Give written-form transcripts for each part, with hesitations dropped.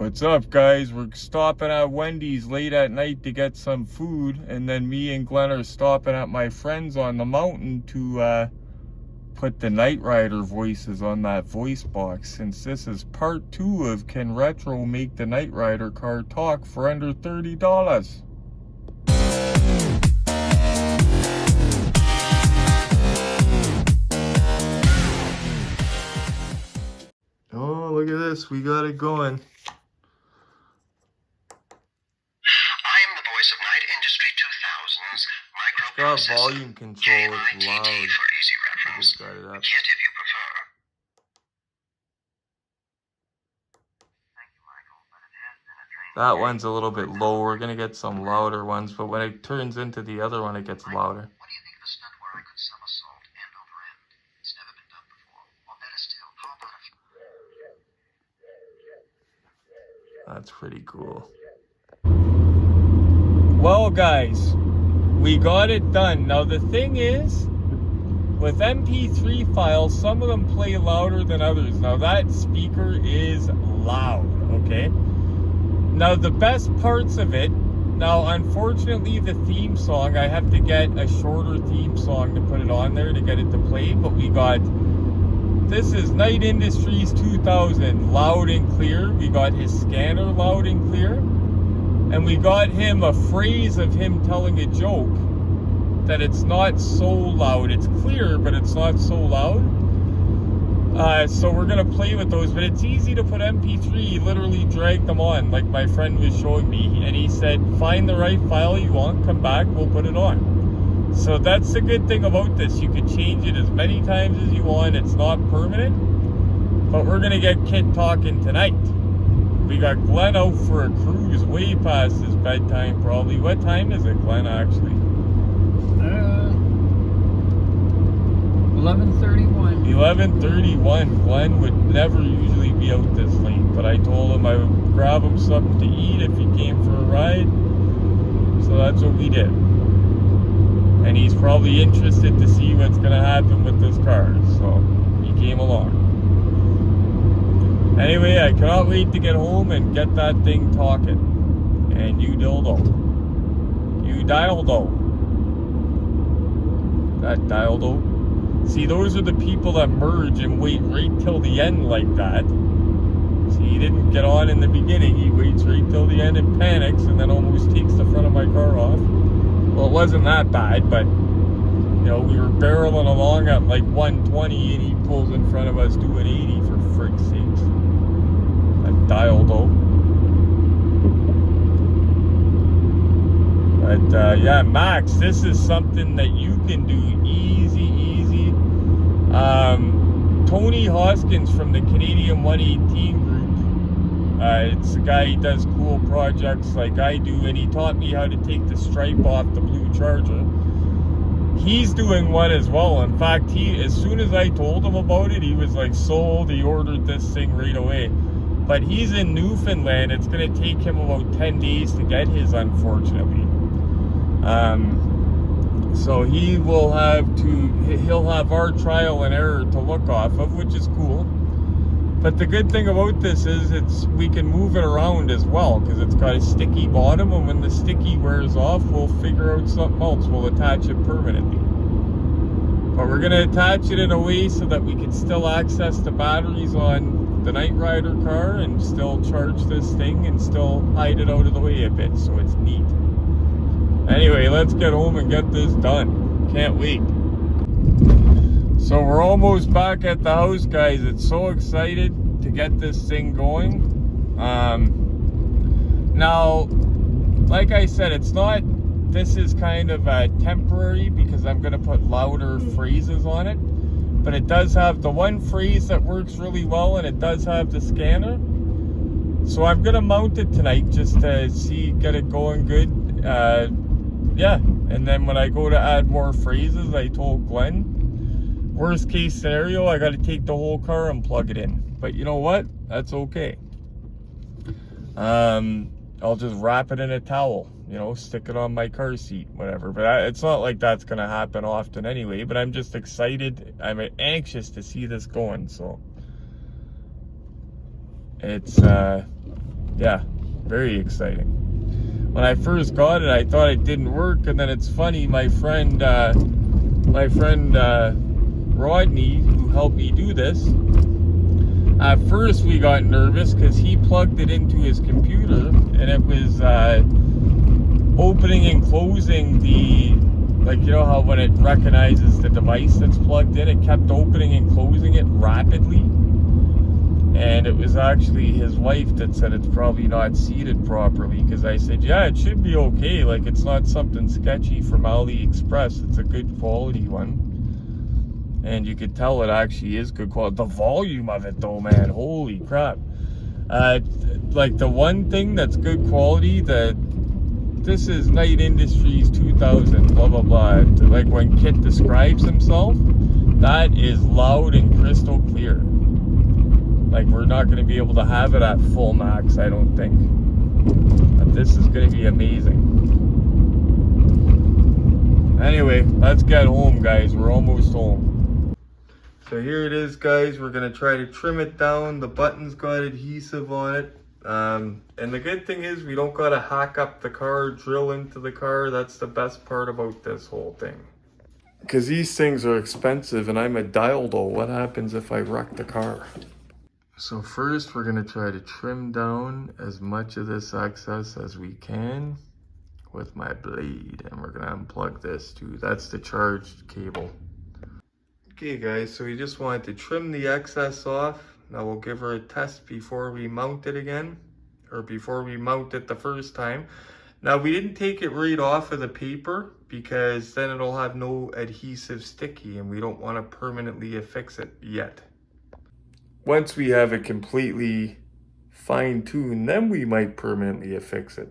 What's up, guys? We're stopping at Wendy's late at night to get some food, and then me and Glenn are stopping at my friends on the mountain to put the Knight Rider voices on that voice box, since this is part 2 of Can Retro Make the Knight Rider car talk for under $30? Oh, look at this. We got it going. Got volume control, it's loud. I just got it up. That one's a little bit low. We're gonna get some louder ones, but when it turns into the other one, it gets louder. What do you think of the stunt where I could somersault end over end? It's never been done before. Or better still, how about it? That's pretty cool. Well, guys, we got it done. Now the thing is, with MP3 files, some of them play louder than others. Now that speaker is loud, okay? Now the best parts of it, now unfortunately the theme song, I have to get a shorter theme song to put it on there to get it to play, but we got, this is Knight Industries 2000, loud and clear. We got his scanner loud and clear. And we got him a phrase of him telling a joke that it's not so loud. It's clear, but it's not so loud. So we're going to play with those, but it's easy to put MP3, literally drag them on, like my friend was showing me. And he said, find the right file you want, come back, we'll put it on. So that's the good thing about this. You can change it as many times as you want. It's not permanent. But we're going to get K.I.T.T talking tonight. We got Glenn out for a cruise way past his bedtime, probably. What time is it, Glenn, actually? 11:31. 11:31. Glenn would never usually be out this late, but I told him I would grab him something to eat if he came for a ride. So that's what we did. And he's probably interested to see what's going to happen with this car, so he came along. Anyway, I cannot wait to get home and get that thing talking. And you dildo. You dildo. That dildo. See, those are the people that merge and wait right till the end like that. See, he didn't get on in the beginning. He waits right till the end and panics and then almost takes the front of my car off. Well, it wasn't that bad, but, you know, we were barreling along at like 120 and he pulls in front of us doing 80 for frick's sakes. Dildo. But yeah, Max, this is something that you can do easy. Tony Hoskins from the Canadian 118 group, it's a guy, he does cool projects like I do, and he taught me how to take the stripe off the blue Charger. He's doing one as well. In fact, as soon as I told him about it, he was like sold. He ordered this thing right away. But he's in Newfoundland. It's going to take him about 10 days to get his, unfortunately. So he'll have our trial and error to look off of, which is cool. But the good thing about this is we can move it around as well, because it's got a sticky bottom, and when the sticky wears off, we'll figure out something else. We'll attach it permanently. But we're going to attach it in a way so that we can still access the batteries on the Knight Rider car and still charge this thing and still hide it out of the way a bit, so it's neat. Anyway, let's get home and get this done. Can't wait. So we're almost back at the house, guys. It's so excited to get this thing going. Now, like I said, it's not, this is kind of temporary because I'm going to put louder phrases on it. But it does have the one phrase that works really well, and it does have the scanner. So I'm going to mount it tonight just to get it going good. Yeah, and then when I go to add more phrases, I told Glenn, worst case scenario, I got to take the whole car and plug it in. But you know what? That's okay. I'll just wrap it in a towel, you know, stick it on my car seat, whatever. But it's not like that's going to happen often anyway, but I'm just excited. I'm anxious to see this going, so it's Yeah, very exciting. When I first got it, I thought it didn't work, and then it's funny, my friend Rodney, who helped me do this, at first we got nervous because he plugged it into his computer, and it was opening and closing the, like, you know how when it recognizes the device that's plugged in, it kept opening and closing it rapidly. And it was actually his wife that said it's probably not seated properly, because I said, yeah, it should be okay. Like, it's not something sketchy from AliExpress. It's a good quality one. And you could tell it actually is good quality. The volume of it though, man, holy crap. Like the one thing that's good quality, this is Knight Industries 2000, blah, blah, blah. Like when K.I.T.T describes himself, that is loud and crystal clear. Like, we're not going to be able to have it at full max, I don't think. But this is going to be amazing. Anyway, let's get home, guys. We're almost home. So here it is, guys. We're going to try to trim it down. The button's got adhesive on it. And the good thing is we don't got to hack up the car, drill into the car. That's the best part about this whole thing. Because these things are expensive, and I'm a dildo. What happens if I wreck the car? So first we're going to try to trim down as much of this excess as we can with my blade, and we're going to unplug this too. That's the charged cable. Okay guys, so we just wanted to trim the excess off. Now we'll give her a test before we mount it again, or before we mount it the first time. Now we didn't take it right off of the paper because then it'll have no adhesive sticky, and we don't want to permanently affix it yet. Once we have it completely fine-tuned, then we might permanently affix it.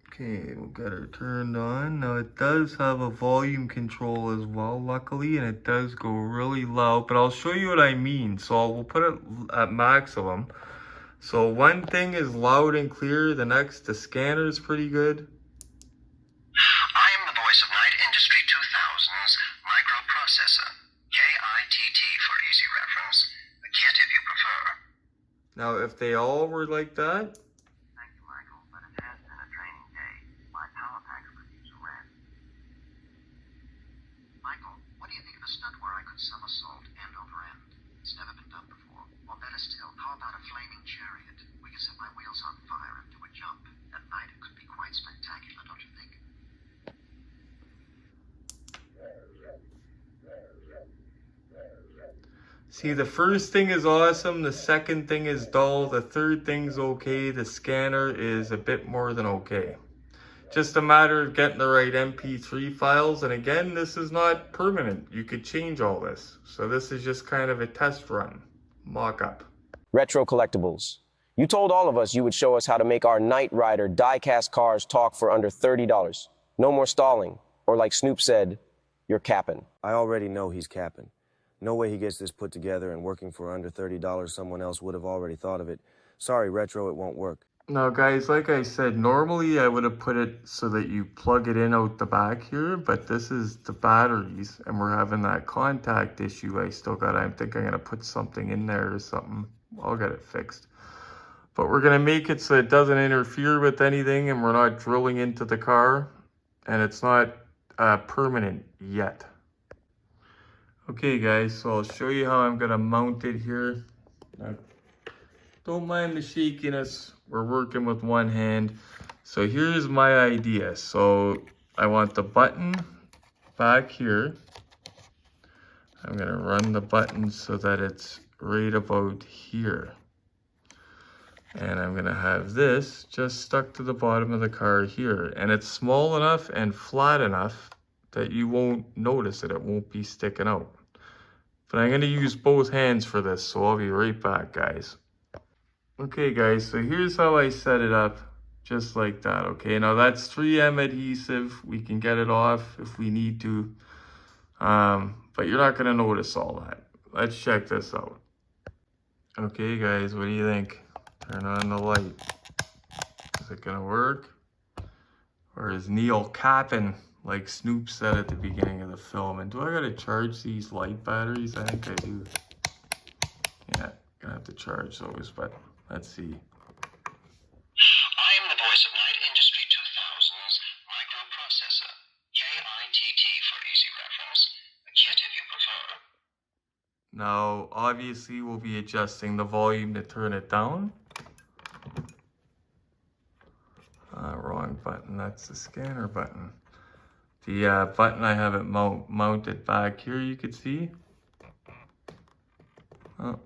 Okay, we'll get her turned on. Now it does have a volume control as well, luckily, and it does go really loud, but I'll show you what I mean. So we'll put it at maximum. So one thing is loud and clear, the next, the scanner is pretty good. I am the voice of Knight Industry 2000's microprocessor, K.I.T.T for easy reference. Kit if you prefer. Now, if they all were like that. Thank you, Michael, but it has been a training day. My power packs could use a rest. Michael, what do you think of a stunt where I could somersault end over end? It's never been done before. Or better still, how about a flaming chariot? We could set my wheels on fire and do a jump. At night, it could be quite spectacular, don't you think? See, the first thing is awesome, the second thing is dull, the third thing's okay, the scanner is a bit more than okay. Just a matter of getting the right MP3 files, and again, this is not permanent. You could change all this. So this is just kind of a test run, mock-up. Retro Collectibles. You told all of us you would show us how to make our Knight Rider die-cast cars talk for under $30. No more stalling, or like Snoop said, you're capping. I already know he's capping. No way he gets this put together and working for under $30. Someone else would have already thought of it. Sorry, Retro, it won't work. Now guys, like I said, normally I would have put it so that you plug it in out the back here, but this is the batteries and we're having that contact issue. I think I'm gonna put something in there or something. I'll get it fixed. But we're gonna make it so it doesn't interfere with anything and we're not drilling into the car, and it's not permanent yet. Okay guys, so I'll show you how I'm gonna mount it here. Now, don't mind the shakiness, we're working with one hand. So here's my idea. So I want the button back here. I'm gonna run the button so that it's right about here. And I'm gonna have this just stuck to the bottom of the car here. And it's small enough and flat enough that you won't notice it, it won't be sticking out. But I'm going to use both hands for this, so I'll be right back, guys. Okay, guys, so here's how I set it up, just like that, okay? Now, that's 3M adhesive. We can get it off if we need to, but you're not going to notice all that. Let's check this out. Okay, guys, what do you think? Turn on the light. Is it going to work? Or is Neil capping? Like Snoop said at the beginning of the film. And do I gotta charge these light batteries? I think I do. Yeah, gonna have to charge those, but let's see. Now, obviously, we'll be adjusting the volume to turn it down. Wrong button, that's the scanner button. The button I have it mounted back here, you could see. Oh.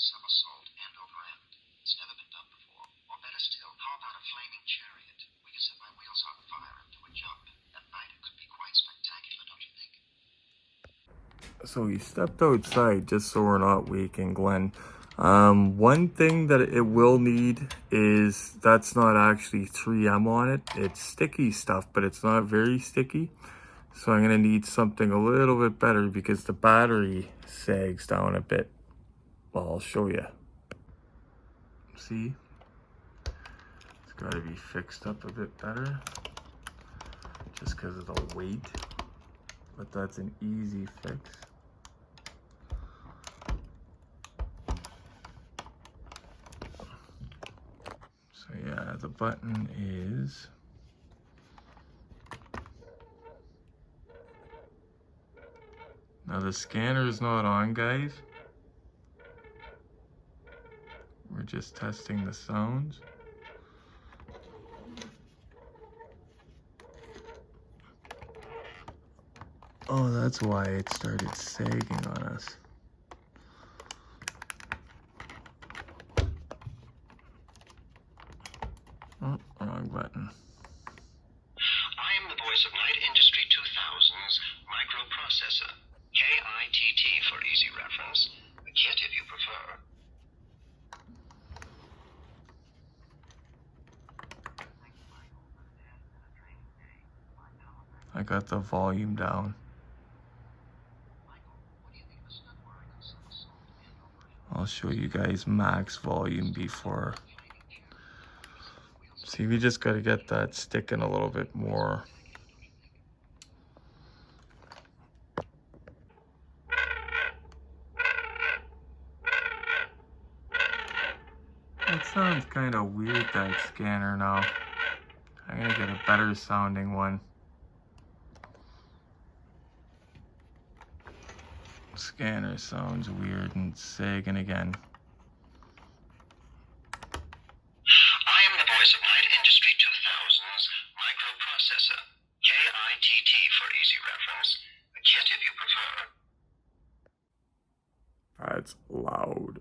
Somersault end over end. It's never been done before. Or better still, how about a flaming chariot? We could set my wheels on fire and do a jump. At night it could be quite spectacular, don't you think? So he stepped outside just so we're not waking Glenn. One thing that it will need is, that's not actually 3M on it. It's sticky stuff, but it's not very sticky. So I'm gonna need something a little bit better because the battery sags down a bit. Well, I'll show you. See? It's got to be fixed up a bit better. Just because of the weight. But that's an easy fix. So yeah, the button is... Now the scanner is not on, guys. We're just testing the sounds. Oh, that's why it started sagging on us. Oh, wrong button. I am the voice of Night Industry 2000's microprocessor. K.I.T.T for easy reference. A kit if you prefer. I got the volume down. I'll show you guys max volume before. See, we just got to get that sticking a little bit more. That sounds kind of weird, that scanner now. I'm gonna get a better sounding one. Scanner sounds weird and sagging again. I am the voice of Night Industry 2000's microprocessor. K.I.T.T for easy reference. A kit if you prefer. That's loud.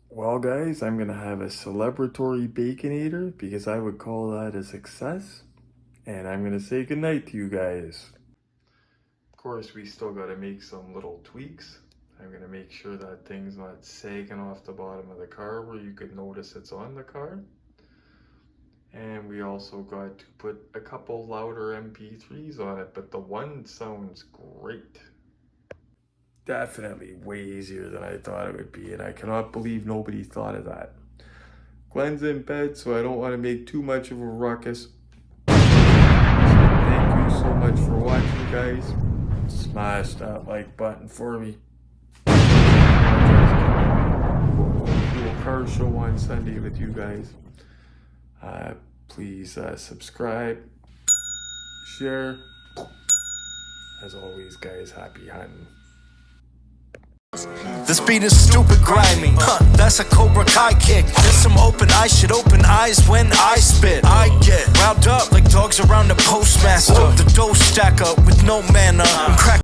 Well, guys, I'm gonna have a celebratory Baconator because I would call that a success. And I'm gonna say goodnight to you guys. Of course, we still gotta make some little tweaks. I'm gonna make sure that thing's not sagging off the bottom of the car where you could notice it's on the car. And we also got to put a couple louder MP3s on it, but the one sounds great. Definitely way easier than I thought it would be, and I cannot believe nobody thought of that. Glenn's in bed, so I don't want to make too much of a ruckus. Thank you so much for watching, guys. Smash that like button for me. Do a car show on Sunday with you guys. Please subscribe, share. As always, guys, happy hunting. This beat is stupid grimy, that's a Cobra Kai kick. There's some open eyes, shit open eyes when I spit. I get riled up like dogs around the postmaster. The dough stack up with no manner. Crack